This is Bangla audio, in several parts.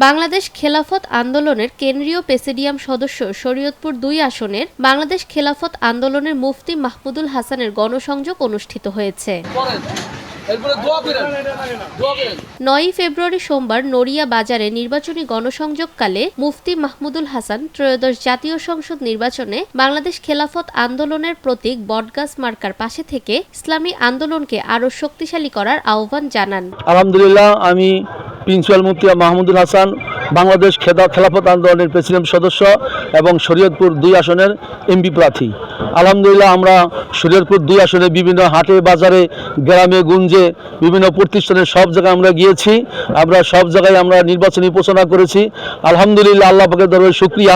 বাংলাদেশ খেলাফত আন্দোলনের কেন্দ্রীয় প্রেসিডিয়াম সদস্য শরীয়তপুর ২ আসনের বাংলাদেশ খেলাফত আন্দোলনের মুফতি মাহমুদুল হাসানের গণসংযোগ অনুষ্ঠিত হয়েছে। ৯ ফেব্রুয়ারি সোমবার নড়িয়া বাজারে নির্বাচনী গণসংযোগকালে মুফতি মাহমুদুল হাসান ত্রয়োদশ জাতীয় সংসদ নির্বাচনে বাংলাদেশ খেলাফত আন্দোলনের প্রতীক বটগাছ মার্কার পাশে থেকে ইসলামী আন্দোলনকে আরও শক্তিশালী করার আহ্বান জানান। আলহামদুলিল্লাহ, আমি প্রিন্সিপাল মুফতি মাহমুদুল হাসান বাংলাদেশ খেলাফত আন্দোলনের প্রেসিডেন্ট সদস্য এবং শরীয়তপুর ২ আসনের এমপি প্রার্থী। আলহামদুলিল্লাহ, আমরা শরীয়তপুর ২ আসনে বিভিন্ন হাটে বাজারে গ্রামে গুঞ্জে বিভিন্ন প্রতিষ্ঠানে সব জায়গায় আমরা গিয়েছি। আমরা সব জায়গায় আমরা নির্বাচনী ঘোষণা করেছি। আলহামদুলিল্লাহ, আল্লাহ পাকের দরবারে শুকরিয়া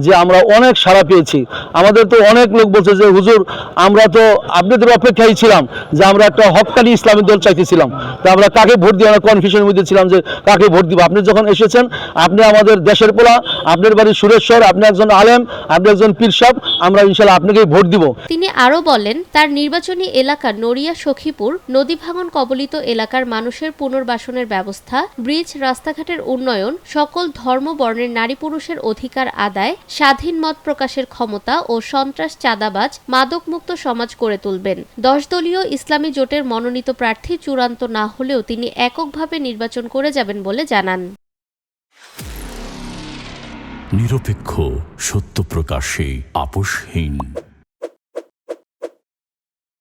যে আমরা অনেক সাড়া পেয়েছি। আমাদের তো অনেক লোক বলছে যে হুজুর, আমরা তো আপনাদের অপেক্ষায় ছিলাম যে আমরা একটা হক্কানি ইসলামী দল চাইতেছিলাম, তো আমরা কাকে ভোট দিব, আমরা কনফিউশনের মধ্যে ছিলাম যে কাকে ভোট দিব। আপনি যখন এসেছেন, আপনি আমাদের দেশের পোলা, আপনার বাড়ি সুরেশ্বর, আপনি একজন আলেম, আপনি একজন পীর সাহেব, আমরা ইনশাআল্লাহ আপনাকেই ভোট দিব। তিনি আরও বলেন, তার নির্বাচনী এলাকা নড়িয়া সখীপুর নদী ভাঙন কবলিত এলাকার মানুষের পুনর্বাসনের ব্যবস্থা, ব্রিজ, রাস্তাঘাটের উন্নয়ন, সকল ধর্ম বর্ণের নারী পুরুষের অধিকার আদায়, স্বাধীন মত প্রকাশের ক্ষমতা ও সন্ত্রাস, চাঁদাবাজ, মাদকমুক্ত সমাজ গড়ে তুলবেন। ১০ দলীয় ইসলামী জোটের মনোনীত প্রার্থী চূড়ান্ত না হলেও তিনি এককভাবে নির্বাচন করে যাবেন বলে জানান। নিরপেক্ষ, সত্য প্রকাশে আপোষহীন।